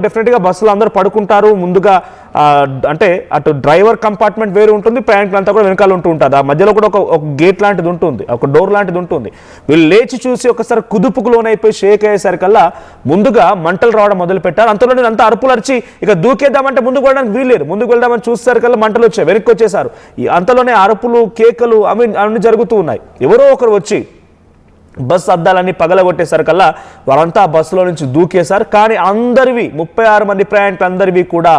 డెఫినెట్గా బస్సులో అందరూ పడుకుంటారు. ముందుగా అంటే అటు డ్రైవర్ కంపార్ట్మెంట్ వేరు ఉంటుంది, ప్రయాణికులంతా కూడా వెనకాల ఉంటూ ఉంటుంది. ఆ మధ్యలో కూడా ఒక గేట్ లాంటిది ఉంటుంది, ఒక డోర్ లాంటిది ఉంటుంది. వీళ్ళు లేచి చూసి ఒకసారి కుదుపుకు లోనైపోయి షేక్ అయ్యేసరికల్లా ముందుగా మంటలు రావడం మొదలు పెట్టారు. అంతలో అంతా అరుపులు అరిచి ఇక దూకేద్దామంటే ముందుకు వెళ్ళడానికి వీల్లేదు. ముందుకు వెళ్దామని చూసేసరికల్లా మంటలు వచ్చాయి, వెనక్కి వచ్చేసారు. అంతలోనే అరుపులు, కేకలు అవి జరుగుతూ ఉన్నాయి. ఎవరో ఒకరు వచ్చి బస్సు అద్దాలన్నీ పగలగొట్టేసరికల్లా వాళ్ళంతా బస్సులో నుంచి దూకేశారు. కానీ అందరివి 36 మంది ప్రయాణికులందరివి కూడా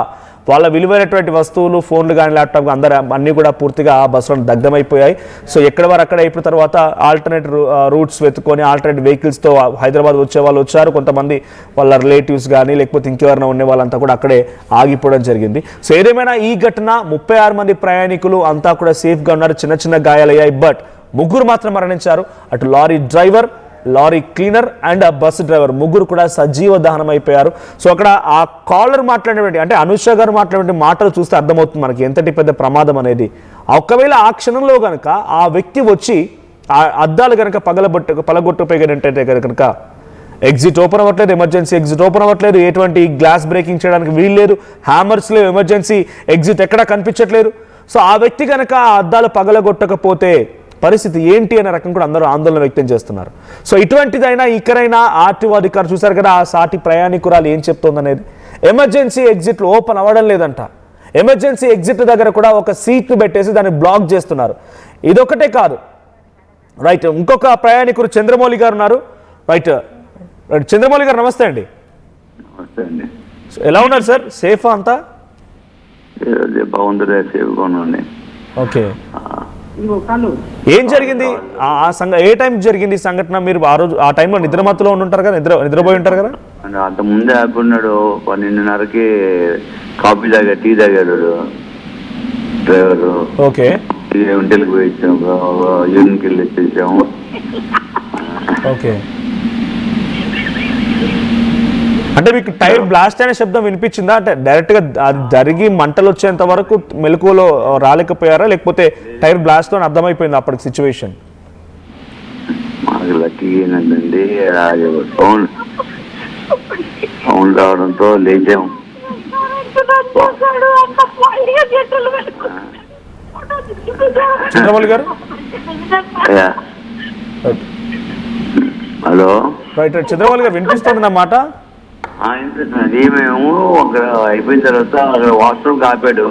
వాళ్ళ విలువైనటువంటి వస్తువులు, ఫోన్లు కానీ ల్యాప్టాప్ అన్నీ కూడా పూర్తిగా ఆ బస్సులో దగ్ధమైపోయాయి. సో ఎక్కడ వారు అక్కడ అయిపోయిన తర్వాత ఆల్టర్నేట్ రూట్స్ వెతుక్కొని ఆల్టర్నేట్ వెహికల్స్తో హైదరాబాద్ వచ్చే వాళ్ళు వచ్చారు. కొంతమంది వాళ్ళ రిలేటివ్స్ కానీ లేకపోతే ఇంకెవరైనా ఉండే వాళ్ళంతా కూడా అక్కడే ఆగిపోవడం జరిగింది. సో ఏదేమైనా ఈ ఘటన 36 మంది ప్రయాణికులు అంతా కూడా సేఫ్గా ఉన్నారు. చిన్న చిన్న గాయాలయ్యాయి, బట్ 3 మాత్రం మరణించారు. అటు lorry driver, lorry cleaner and ఆ బస్సు డ్రైవర్ ముగ్గురు కూడా సజీవ దహనం అయిపోయారు. సో అక్కడ ఆ కాలర్ మాట్లాడినటువంటి అంటే అనుష గారు మాట్లాడినటువంటి మాటలు చూస్తే అర్థమవుతుంది మనకి ఎంతటి పెద్ద ప్రమాదం అనేది. ఒకవేళ ఆ క్షణంలో కనుక ఆ వ్యక్తి వచ్చి ఆ అద్దాలు కనుక పగలగొట్టుపోయినట్టయితే కనుక ఎగ్జిట్ ఓపెన్ అవ్వట్లేదు, ఎమర్జెన్సీ ఎగ్జిట్ ఓపెన్ అవ్వట్లేదు, ఎటువంటి గ్లాస్ బ్రేకింగ్ చేయడానికి వీల్లేదు, హ్యామర్స్ లేవు, ఎమర్జెన్సీ ఎగ్జిట్ ఎక్కడా కనిపించట్లేదు. సో ఆ వ్యక్తి కనుక ఆ అద్దాలు పగలగొట్టకపోతే పరిస్థితి ఏంటి అనే రకం కూడా అందరూ ఆందోళన వ్యక్తం చేస్తున్నారు. సో ఇటువంటిదైనా ఇక్కడైనా ఆర్టీఓ అధికారులు చూశారు కదా, ఆ సాటి ప్రయాణికురాలు ఏం చెప్తోందనేది. ఎమర్జెన్సీ ఎగ్జిట్లు ఓపెన్ అవ్వడం లేదంట. ఎమర్జెన్సీ ఎగ్జిట్ దగ్గర కూడా ఒక సీట్ను పెట్టేసి దాన్ని బ్లాక్ చేస్తున్నారు. ఇదొకటే కాదు, రైట్. ఇంకొక ప్రయాణికుడు చంద్రమౌళి గారు ఉన్నారు. రైట్, చంద్రమౌళి గారు నమస్తే అండి. నమస్తే అండి. ఎలా ఉన్నారు సార్? సేఫా అంతా? బాగుంది, సేఫ్గా ఉన్నాండి. ఓకే, ఏం జరిగింది? ఏ టైం జరిగింది ఈ సంఘటన? మీరు ఆ రోజు ఆ టైంలో నిద్రమత్తులో ఉంటారు కదా, నిద్రపోయి ఉంటారు కదా? అంత ముందే ఆపుకున్నాడు. 12:30కి కాఫీ టీ తాగాడు డ్రైవర్. ఓకే, ఒంటెలకు పోయి ఇచ్చాము, యూరిన్కి వెళ్ళి ఇచ్చేసాము. ఓకే, అంటే మీకు టైర్ బ్లాస్ట్ అనే శబ్దం వినిపించిందా? అంటే డైరెక్ట్గా అది జరిగి మంటలు వచ్చేంత వరకు మెలకువలో రాలేకపోయారా, లేకపోతే టైర్ బ్లాస్ట్ అని అర్థమైపోయింది అప్పటికి సిచ్యువేషన్? మాకు లక్కీ ఏంటండి, సౌండ్ రావడంతో లేచాము. చంద్రమౌళి గారు, హలో. రైట్, చంద్రమౌళి గారు వినిపిస్తుంది నా మాట? అది మేము అక్కడ అయిపోయిన తర్వాత అక్కడ వాష్రూమ్ కాపాడు.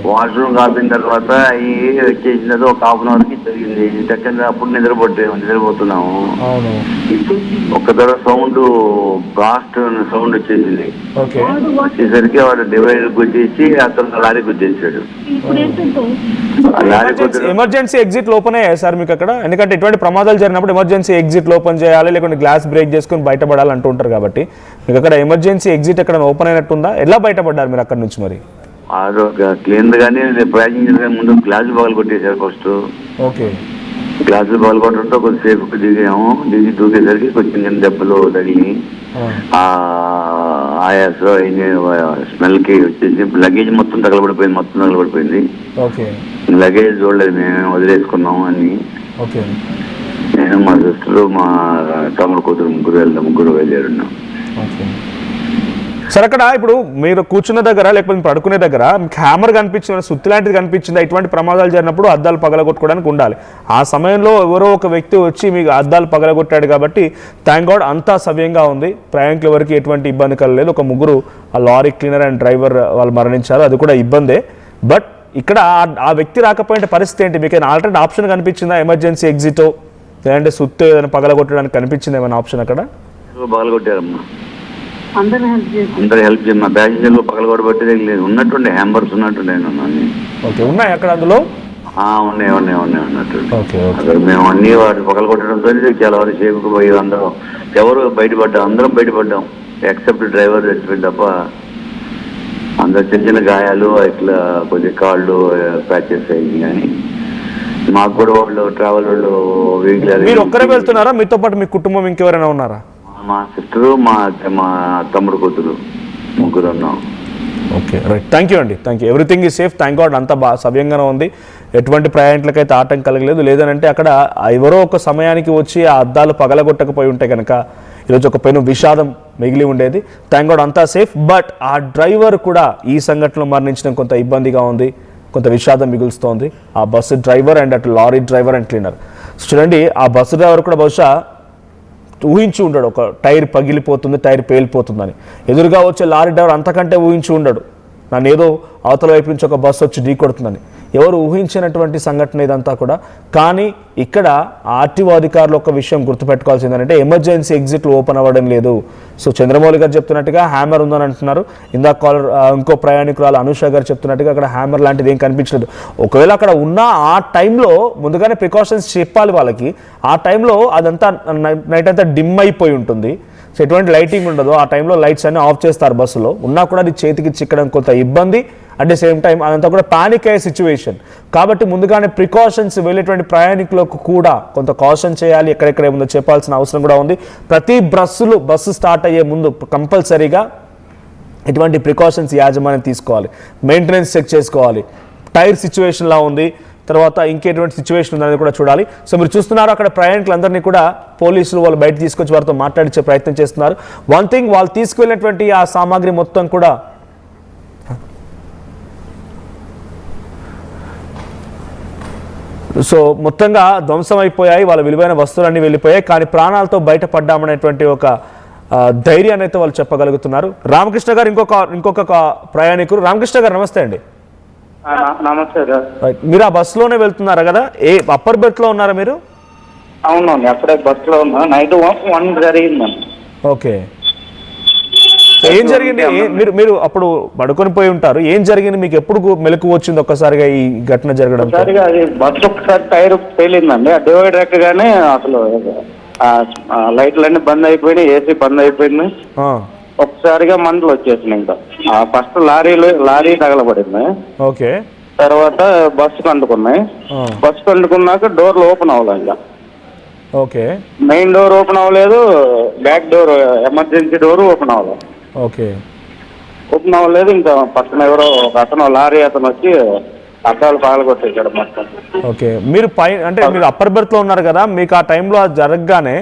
వాష్రూమ్ కాపిన తర్వాత అవి వచ్చేసిన తర్వాత ఒక 1/2 అవర్కి జరిగింది. సెకండ్ అప్పుడు నిద్రపోతున్నాము. ఒక్క తర్వాత సౌండ్ బ్లాస్ట్ సౌండ్ వచ్చేసింది. వచ్చేసరికి వాడు డివైడర్కి వచ్చేసి అతను లారీకి వచ్చేసాడు. ఎమర్జెన్సీ ఎగ్జిట్ ఓపెన్ అయ్యాయి సార్ మీకు అక్కడ? ఎందుకంటే ఇటువంటి ప్రమాదాలు జరిగినప్పుడు ఎమర్జెన్సీ ఎగ్జిట్ ఓపెన్ చేయాలి, లేకుంటే గ్లాస్ బ్రేక్ చేసుకుని బయటపడాలి అంటూ ఉంటారు. కాబట్టి మీకు అక్కడ ఎమర్జెన్సీ ఎగ్జిట్ ఎక్కడ ఓపెన్ అయినట్టుందా? ఎలా బయటపడ్డారు మీరు అక్కడ నుంచి? మరి క్లీనర్ గానీ ప్యాసింజర్ ముందు గ్లాసులు పగలు కొట్టేశారు ఫస్ట్. ఓకే, గ్లాసులు పగలు కొట్టడంతో కొద్దిసేపు దిగాము. దిగి దూకేసరికి కొంచెం దెబ్బలు తగిలి ఆయాస స్మెల్ కి వచ్చేసి లగేజ్ మొత్తం తగలబడిపోయింది. లగేజ్ చూడలేదు, మేము వదిలేసుకున్నాము అని. నేను, మా సిస్టర్, మా తమ్ముడు కూతురు ముగ్గురు వెళ్ళారున్నాం. సార్ అక్కడ ఇప్పుడు మీరు కూర్చున్న దగ్గర లేకపోతే పడుకునే దగ్గర మీకు హ్యామర్ కనిపించింది, సుత్తి లాంటిది కనిపించిందా? ఇటువంటి ప్రమాదాలు జరిగినప్పుడు అద్దాలు పగలగొట్టుకోవడానికి ఉండాలి. ఆ సమయంలో ఎవరో ఒక వ్యక్తి వచ్చి మీకు అద్దాలు పగలగొట్టాడు కాబట్టి థ్యాంక్ గాడ్ అంతా సవ్యంగా ఉంది. ప్రయాణికుల వరకు ఎటువంటి ఇబ్బంది కలగలేదు. ఒక 3 ఆ లారీ క్లీనర్ అండ్ డ్రైవర్ వాళ్ళు మరణించారు, అది కూడా ఇబ్బందే. బట్ ఇక్కడ ఆ వ్యక్తి రాకపోయిన పరిస్థితి ఏంటి? మీకు ఏమైనా ఆల్టర్నేట్ ఆప్షన్ కనిపించిందా? ఎమర్జెన్సీ ఎగ్జిటో లేదంటే సుత్తు ఏదైనా పగలగొట్టడానికి కనిపించింది ఏమైనా ఆప్షన్ అక్కడ? పగలగొట్టారమ్మా, అందరూ హెల్ప్ చేయ. మా ప్యాసింజర్లు పగలగొట్టబట్టి ఉన్నట్టుండే హ్యాంబర్స్ ఉన్నట్టుండే. ఉన్నాయి అక్కడ అందులో? ఉన్నాయి ఉన్నట్టు. మేము అన్ని వాటి పగలగొట్టడంతో చాలా వరకు సేఫ్గా పోయి అందరం ఎవరు బయటపడ్డాం, అందరం బయటపడ్డాం ఎక్సెప్ట్ డ్రైవర్ చచ్చిపోయింది తప్ప. అందరు చిన్న చిన్న గాయాలు, ఇట్లా కొద్ది కాళ్ళు ప్యాచెస్ అయింది. కానీ మాకు కూడా వాళ్ళు ట్రావెల్ వాళ్ళు వెహికల్. మీరు ఒక్కరే వెళ్తున్నారా? మీతో పాటు మీ కుటుంబం ఇంకెవరైనా ఉన్నారా? మా సిస్టరు, మా తమ్ముడు కూతురు, ముగ్గురు ఉన్నాం. ఓకే, రైట్, థ్యాంక్ యూ అండి, thank you. Everything is safe, thank God అంతా సవ్యంగానే ఉంది. ఎటువంటి ప్రయాణికులకైతే ఆటంకం కలగలేదు. లేదనంటే అక్కడ ఎవరో ఒక సమయానికి వచ్చి ఆ అద్దాలు పగలగొట్టకపోయి ఉంటే కనుక ఈరోజు ఒక పెను విషాదం మిగిలి ఉండేది. థ్యాంక్ గాడ్ అంతా సేఫ్. బట్ ఆ డ్రైవర్ కూడా ఈ సంఘటనలో మరణించడం కొంత ఇబ్బందిగా ఉంది, కొంత విషాదం మిగులుస్తోంది. ఆ బస్సు డ్రైవర్ అండ్ అటు లారీ డ్రైవర్ అండ్ క్లీనర్. చూడండి, ఆ బస్సు డ్రైవర్ కూడా బహుశా ఊహించి ఉండడు ఒక టైర్ పగిలిపోతుంది, టైర్ పేలిపోతుందని. ఎదురుగా వచ్చే లారీ డ్రైవర్ అంతకంటే ఊహించి ఉండడు, నన్ను ఏదో అవతల వైపు నుంచి ఒక బస్సు వచ్చి ఢీ కొడుతుందని. ఎవరు ఊహించినటువంటి సంఘటన ఇదంతా కూడా. కానీ ఇక్కడ ఆర్టీఓ అధికారులు ఒక విషయం గుర్తుపెట్టుకోవాల్సింది ఏంటంటే ఎమర్జెన్సీ ఎగ్జిట్లు ఓపెన్ అవ్వడం లేదు. సో చంద్రమౌళి గారు చెప్తున్నట్టుగా హ్యామర్ ఉందని అంటున్నారు. ఇందాక కాలర్ ఇంకో ప్రయాణికురాలు అనుష గారు చెప్తున్నట్టుగా అక్కడ హ్యామర్ లాంటిది ఏం కనిపించలేదు. ఒకవేళ అక్కడ ఉన్న ఆ టైంలో ముందుగానే ప్రికాషన్స్ చెప్పాలి వాళ్ళకి. ఆ టైంలో అదంతా నైట్ అంతా డిమ్ అయిపోయి ఉంటుంది, సో ఎటువంటి లైటింగ్ ఉండదు. ఆ టైంలో లైట్స్ అన్ని ఆఫ్ చేస్తారు బస్సులో. ఉన్నా కూడా అది చేతికి చిక్కడం కొంత ఇబ్బంది. అట్ ది సేమ్ టైం అదంతా కూడా పానిక్ అయ్యే సిచ్యువేషన్. కాబట్టి ముందుగానే ప్రికాషన్స్ వెళ్ళేటువంటి ప్రయాణికులకు కూడా కొంత కాషన్ చేయాలి, ఎక్కడెక్కడ ఏముందో చెప్పాల్సిన అవసరం కూడా ఉంది. ప్రతి బస్సు స్టార్ట్ అయ్యే ముందు కంపల్సరీగా ఇటువంటి ప్రికాషన్స్ యాజమాన్యం తీసుకోవాలి. మెయింటెనెన్స్ చెక్ చేసుకోవాలి, టైర్ సిచ్యువేషన్లా ఉంది, తర్వాత ఇంకెటువంటి సిచ్యువేషన్ ఉందనేది కూడా చూడాలి. సో మీరు చూస్తున్నారు అక్కడ ప్రయాణికులందరినీ కూడా పోలీసులు వాళ్ళు బయట తీసుకొచ్చి వారితో మాట్లాడించే ప్రయత్నం చేస్తున్నారు. వన్ థింగ్, వాళ్ళు తీసుకువెళ్ళినటువంటి ఆ సామాగ్రి మొత్తం కూడా సో మొత్తంగా ధ్వంసం అయిపోయాయి, వాళ్ళ విలువైన వస్తువులన్నీ వెళ్ళిపోయాయి. కానీ ప్రాణాలతో బయటపడ్డామనేటువంటి ఒక ధైర్యాన్ని అయితే వాళ్ళు చెప్పగలుగుతున్నారు. రామకృష్ణ గారు ఇంకొక ప్రయాణికులు. రామకృష్ణ గారు నమస్తే అండి. నమస్తే సార్. మీరు ఆ బస్సులోనే వెళ్తున్నారా కదా? అప్పర్ బెర్త్ లో ఉన్నారా మీరు? అవునండి, అప్పుడే బస్సులో ఉన్నా. నైట్ 1 జరిగిందండి. ఓకే, ఏం జరిగింది? మీరు అప్పుడు పడుకొని పోయి ఉంటారు. ఏం జరిగింది? మీకు ఎప్పుడు మెలకు వచ్చింది ఒక్కసారిగా ఈ ఘటన జరగడం? అది బస్సు ఒకసారి టైర్ పేలిందండి. ఆ డివైడర్ ఎక్కగానే అసలు లైట్లన్నీ బంద్ అయిపోయినాయి, ఏసీ బంద్ అయిపోయింది. ఒకసారిగా మంటలు వచ్చేసినాయి. ఇంకా ఫస్ట్ లారీ తగలబడింది. ఓకే, తర్వాత బస్సుకు అంటుకున్నాయి. బస్సుకు అంటుకున్నాక డోర్లు ఓపెన్ అవ్వలేదు. ఇంకా ఓకే, మెయిన్ డోర్ ఓపెన్ అవ్వలేదు, back door emergency door open అవ్వలేదు. ఓకే, ఓపెన్ అవ్వలేదు. ఇంకా పక్కన ఎవరో ఒక అతను లారీ అతను వచ్చి అద్దాలు పగలగొట్టేశాడు మొత్తం. ఓకే, మీరు అంటే మీరు అప్పర్ బెర్త్ లో ఉన్నారు కదా, మీకు ఆ టైంలో జరగగానే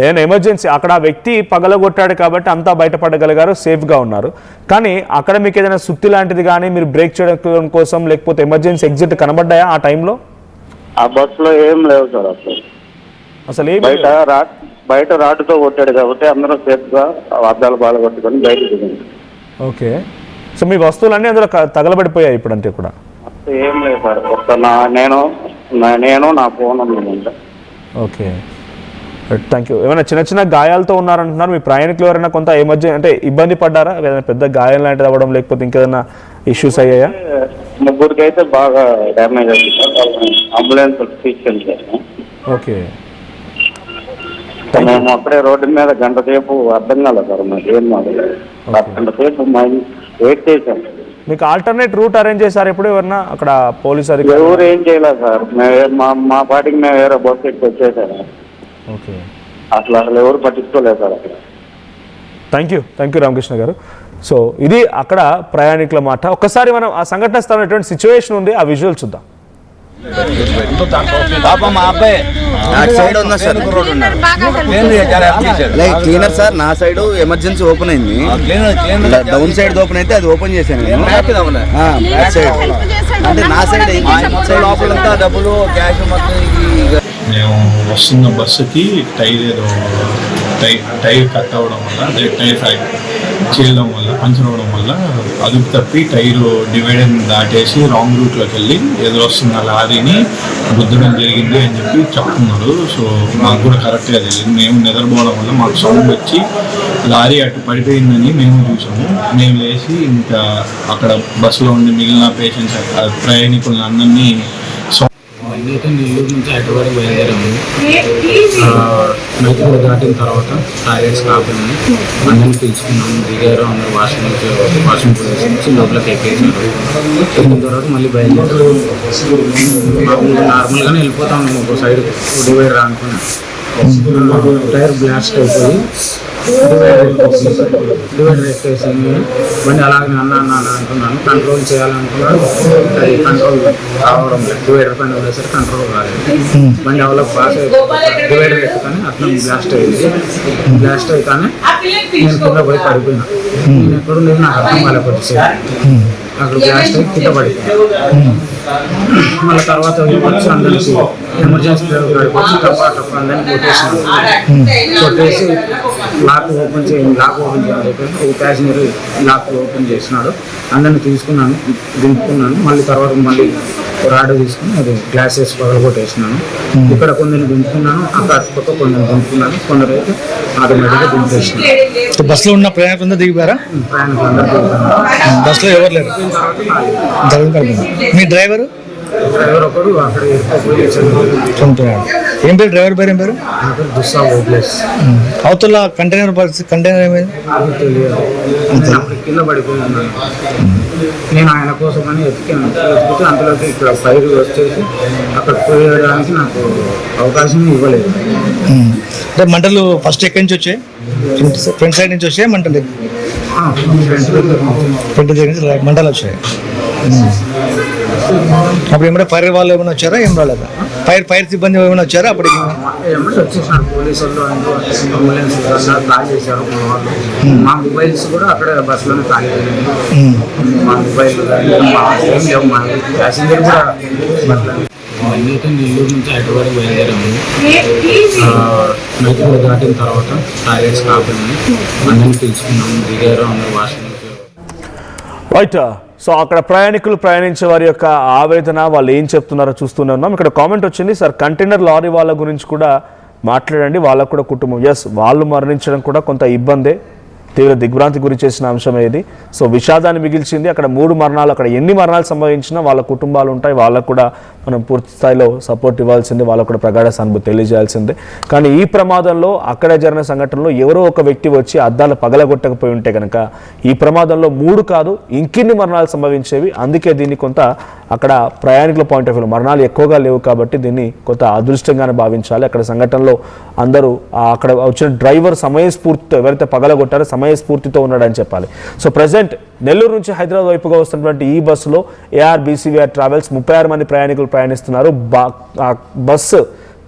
ఏదైనా ఎమర్జెన్సీ అక్కడ ఆ వ్యక్తి పగలగొట్టాడు కాబట్టి అంతా బయటపడగలిగారు, సేఫ్గా ఉన్నారు. కానీ అక్కడ మీకు ఏదైనా సుత్తి లాంటిది కానీ మీరు బ్రేక్ చేయడం కోసం లేకపోతే ఎమర్జెన్సీ ఎగ్జిట్ కనబడ్డాయా ఆ టైంలో? ఆ బస్సులో ఏం లేవు సార్. అసలు ఏం బయట రాటుతో కొట్టాడు కాబట్టి అందరూ సేఫ్గా అద్దాలు పగలగొట్టుకొని బయట దిగింది. ఓకే, సో మీ వస్తువులన్నీ అందులో తగలబడిపోయాయి ఇప్పుడంటే కూడా? ఏం లేదు సార్, ఒక్క నేను నా ఫోన్ ఉంది. Okay, thank you. ఏమైనా చిన్న గాయాలతో ఉన్నారంటున్నారు మీ ప్రయాణికులు? ఎవరైనా కొంత ఎమర్జెన్సీ అంటే ఇబ్బంది పడ్డారా? ఏదైనా పెద్ద గాయం లాంటిది అవ్వడం లేకపోతే ఇంకేదైనా ఇష్యూస్ అయ్యాయా? ముగ్గురికి అయితే బాగా డ్యామేజ్ అయింది సార్. అంబులెన్స్ తీసుకెళ్ళాను. ఓకే, మేము అక్కడే రోడ్డు మీద గంట సేపు అర్థం కాలేదు సార్. మాకు ఏం గంట సేపు వెయిట్ చేశాం. మీకు ఆల్టర్నేట్ రూట్ అరేంజ్ చేశారు ఎప్పుడు ఎవరన్నా అక్కడ పోలీసు అధికారులు? ఎవరు ఏం చేయలేదు సార్. మా పార్టీకి మేము వేరే బస్సు ఎక్కి వచ్చేసాము. ఓకే, అసలు ఎవరు పట్టించుకోలేదు సార్ అక్కడ. థ్యాంక్ యూ రామకృష్ణ గారు. సో ఇది అక్కడ ప్రయాణికుల మాట. ఒక్కసారి మనం ఆ సంఘటన స్థలం సిచ్యువేషన్ ఉంది, ఆ విజువల్ చూద్దాం. క్లీనర్ సార్, నా సైడ్ ఎమర్జెన్సీ ఓపెన్ అయింది. డౌన్ సైడ్ ఓపెన్ అయితే అది ఓపెన్ చేశాను నేను. బ్యాక్ సైడ్ అంటే నా సైడ్ లోపలంతా డబ్బులు క్యాష్ మొత్తం. మేము వస్తున్న బస్సుకి టైర్ కట్ అవ్వడం వల్ల, అదే టైర్ చేయడం వల్ల, పంచర్ అవ్వడం వల్ల అదుపు తప్పి టైరు డివైడర్ దాటేసి రాంగ్ రూట్లోకి వెళ్ళి ఎదురొస్తున్న లారీని గుద్దడం జరిగింది అని చెప్పి చెప్తున్నారు. సో మాకు కూడా కరెక్ట్గా తెలియదు. మేము నిద్రపోవడం వల్ల మాకు సౌండ్ వచ్చి లారీ అటు పడిపోయిందని మేము చూసాము. మేము లేచి ఇంకా అక్కడ బస్సులో ఉండి మిగిలిన పేషెంట్స్ ప్రయాణికులను అందరినీ అయితే నెల్లూరు నుంచి హైదరాబాద్ బయలుదేరాము. మైతుగూడ దాటిన తర్వాత టాయిలెట్స్ కాకుండా అందరిని పిలుచుకున్నాము. దిగారు, అందరూ వాష్రూమ్ ప్రవేశించి లోపలికి ఎక్కేసారు. ఎక్కిన తర్వాత మళ్ళీ బయలుదేరాము. మామూలుగా నార్మల్గానే వెళ్ళిపోతాం మేము ఒక సైడ్ డివైడర్ అనుకున్నాం. టైర్ బ్లాస్ట్ అయిపోయి డివైడర్ ఎక్కేసి బండి అలాగే అన్న అంటున్నాను, కంట్రోల్ చేయాలనుకున్నాను, అది కంట్రోల్ కావడం లేదు. డివైడర్ పైన ఉండేసరికి కంట్రోల్ కాలేదు, బండి అవలోకి పాస్ అయిపోయి డివైడర్ ఎక్కగానే అట్లా బ్లాస్ట్ అయ్యింది. బ్లాస్ట్ అయితేనే నేను కింద పోయి పడిపోయినా. నేను ఎక్కడుండేది నాకు అర్థం కాలేకపోతే అక్కడ బ్లాస్ట్ అయ్యి కింద పడిపోయినా. మళ్ళీ తర్వాత వచ్చి అందరికి ఎమర్జెన్సీ కాడికి వచ్చి టప్ప అందరినీ కొట్టేసి లాక్ ఓపెన్ చేయాలని చెప్పి ఒక ప్యాసింజర్ లాక్ ఓపెన్ చేసినాడు. అందరిని దింపుకున్నాను. మళ్ళీ తర్వాత మళ్ళీ రాడ్ తీసుకుని అది గ్లాసెస్ పగలగొట్టేసినాను. ఇక్కడ కొందరిని దింపుకున్నాను, అక్కడ పక్క కొందరిని దింపుకున్నాను, కొందరు అయితే ఆటోమేటిక్గా దింపేసినాను. బస్సులో ఉన్న ప్రయాణికులంతా దిగిపోయారా? ప్రయాణికులందరూ దిగుతున్నారు. బస్సులో ఎవరు లేరు? మీ డ్రైవర్ ఒకరు అక్కడ చనిపోయాడు. ఏం పేరు డ్రైవర్ పేరు? ఏం పేరు? దుస్సా ఓబ్లేస్. అవతల కంటైనర్ ఏమైంది? అది తెలియదు. అప్పుడు కింద పడిపోయి ఉన్నాను. నేను ఆయన కోసమని ఎత్తికితే అంతలోకి ఇక్కడ ఫైర్ వచ్చేసి అక్కడ పోయడానికి నాకు అవకాశం ఇవ్వలేదు. అంటే మంటలు ఫస్ట్ ఎక్కడి నుంచి వచ్చాయి? ఫ్రంట్ సైడ్ నుంచి వచ్చాయి మంటలు? ఫ్రంట్ దగ్గర నుంచి మంటలు వచ్చాయి. అప్పుడు ఏమైనా ఫైర్ వాళ్ళు ఏమైనా వచ్చారా? ఏం రాలేదా? ఫైర్ సిబ్బంది ఏమైనా వచ్చారా? అప్పుడు వచ్చేసినారు పోలీసు వాళ్ళు, అంబులెన్స్ కాల్ చేశారు. మా వాళ్ళు మా మొబైల్స్ కూడా అక్కడ బస్సులోనే ఖాళీ అయ్యాయి. మా మొబైల్ ఏం లేవు. మా ప్యాసింజర్ కూడా బండి అయితే నెల్లూరు నుంచి హైదరాబాద్ బయలుదేరాము. మైతులు దాటిన తర్వాత టాయిలెట్స్ కాకుండా అందరినీ పిలుచుకున్నాము. దిగారు, అందరూ వాష్రూమ్. రైట్. సో అక్కడ ప్రయాణికులు ప్రయాణించే వారి యొక్క ఆవేదన, వాళ్ళు ఏం చెప్తున్నారో చూస్తూనే ఉన్నాం. ఇక్కడ కామెంట్ వచ్చింది, సార్ కంటైనర్ లారీ వాళ్ళ గురించి కూడా మాట్లాడండి, వాళ్ళకు కూడా కుటుంబం. ఎస్, వాళ్ళు మరణించడం కూడా కొంత ఇబ్బందే, తీవ్ర దిగ్భ్రాంతి గురి చేసిన అంశమే ఇది. సో విషాదాన్ని మిగిల్చింది. అక్కడ 3 మరణాలు, అక్కడ ఎన్ని మరణాలు సంభవించినా వాళ్ళ కుటుంబాలు ఉంటాయి, వాళ్ళకు కూడా మనం పూర్తి స్థాయిలో సపోర్ట్ ఇవ్వాల్సిందే, వాళ్ళకు కూడా ప్రగాఢ సానుభూతి తెలియజేయాల్సిందే. కానీ ఈ ప్రమాదంలో అక్కడ జరిగిన సంఘటనలో ఎవరో ఒక వ్యక్తి వచ్చి అద్దాలు పగలగొట్టకపోయి ఉంటే కనుక ఈ ప్రమాదంలో 3 కాదు ఇంకిన్ని మరణాలు సంభవించేవి. అందుకే దీన్ని కొంత అక్కడ ప్రయాణికుల పాయింట్ ఆఫ్ వ్యూ మరణాలు ఎక్కువగా లేవు కాబట్టి దీన్ని కొంత అదృష్టంగానే భావించాలి. అక్కడ సంఘటనలో అందరూ అక్కడ వచ్చిన డ్రైవర్ సమయస్ఫూర్తితో, ఎవరైతే పగలగొట్టారో సమయస్ఫూర్తితో ఉన్నాడని చెప్పాలి. సో ప్రజెంట్ నెల్లూరు నుంచి హైదరాబాద్ వైపుగా వస్తున్నటువంటి ఈ బస్సులో ARBCVR ట్రావెల్స్ 36 మంది ప్రయాణికులు ప్రయాణిస్తున్నారు. బస్సు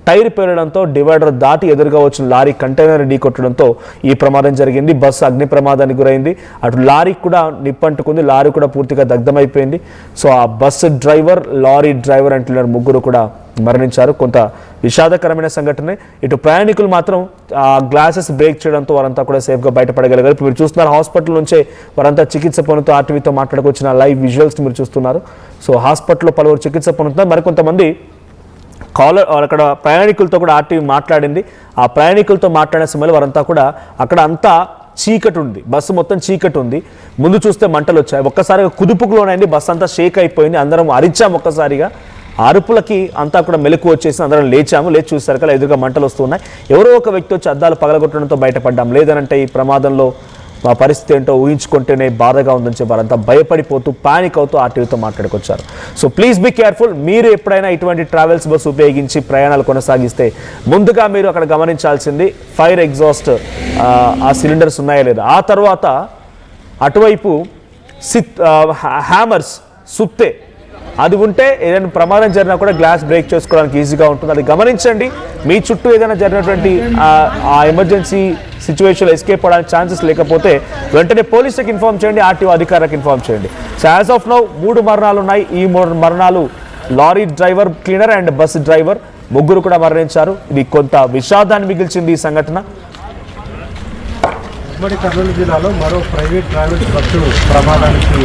టైర్ పేరడంతో డివైడర్ దాటి ఎదురుగా వచ్చిన లారీ కంటైనర్ ఢీకొట్టడంతో ఈ ప్రమాదం జరిగింది. బస్సు అగ్ని ప్రమాదానికి గురైంది. అటు లారీకి కూడా నిప్పంటుకుంది, లారీ కూడా పూర్తిగా దగ్ధమైపోయింది. సో ఆ బస్సు డ్రైవర్, లారీ డ్రైవర్ అంటున్నారు, 3 కూడా మరణించారు. కొంత విషాదకరమైన సంఘటనే. ఇటు ప్రయాణికులు మాత్రం ఆ గ్లాసెస్ బ్రేక్ చేయడంతో వారంతా కూడా సేఫ్గా బయటపడగలిగారు. ఇప్పుడు మీరు చూస్తున్నారు హాస్పిటల్ నుంచే వారంతా చికిత్స పొందుతూ ఆర్టీవీతో మాట్లాడుకొచ్చిన లైవ్ విజువల్స్ మీరు చూస్తున్నారు. సో హాస్పిటల్లో పలువురు చికిత్స పొందుతున్నారు. మరికొంతమంది అక్కడ ప్రయాణికులతో కూడా ఆర్టీవీ మాట్లాడింది. ఆ ప్రయాణికులతో మాట్లాడిన సమయంలో వారంతా కూడా అక్కడ అంతా చీకటి ఉంది, బస్సు మొత్తం చీకటి ఉంది. ముందు చూస్తే మంటలు వచ్చాయి. ఒక్కసారిగా కుదుపుకులోనైంది, బస్సు అంతా షేక్ అయిపోయింది. అందరం అరిచాము ఒక్కసారిగా. అరుపులకి అంతా కూడా మెలకు వచ్చేసి అందరం లేచాము. లేచి చూస్తారు కదా ఎదురుగా మంటలు వస్తున్నాయి. ఎవరో ఒక వ్యక్తి వచ్చి అద్దాలు పగలగొట్టడంతో బయటపడ్డాం. లేదనంటే ఈ ప్రమాదంలో మా పరిస్థితి ఏంటో ఊహించుకుంటేనే బాధగా ఉందని చెప్పి వారంతా భయపడిపోతూ పానిక్ అవుతూ ఆర్టీవీతో మాట్లాడుకొచ్చారు. So please be careful. మీరు ఎప్పుడైనా ఇటువంటి ట్రావెల్స్ బస్సు ఉపయోగించి ప్రయాణాలు కొనసాగిస్తే ముందుగా మీరు అక్కడ గమనించాల్సింది ఫైర్ ఎగ్జాస్ట్ ఆ సిలిండర్స్ ఉన్నాయా లేదా. ఆ తర్వాత అటువైపు హ్యామర్స్, సుత్తే అది ఉంటే ఏదైనా ప్రమాదం జరిగినా కూడా గ్లాస్ బ్రేక్ చేసుకోవడానికి ఈజీగా ఉంటుంది. అది గమనించండి. మీ చుట్టూ ఏదైనా జరిగినటువంటి ఆ ఎమర్జెన్సీ సిచ్యువేషన్లో ఎస్కేప్ అవడానికి ఛాన్సెస్ లేకపోతే వెంటనే పోలీసులకు ఇన్ఫార్మ్ చేయండి, ఆర్టీఓ అధికారులకు ఇన్ఫార్మ్ చేయండి. సో యాజ్ ఆఫ్ నౌ 3 మరణాలు ఉన్నాయి. ఈ 3 మరణాలు lorry driver, cleaner and bus driver, 3 కూడా మరణించారు. ఇది కొంత విషాదాన్ని మిగిల్చింది ఈ సంఘటన. ఉమ్మడి కర్నూలు జిల్లాలో మరో ప్రైవేట్ ట్రావెల్స్ బస్సు ప్రమాదానికి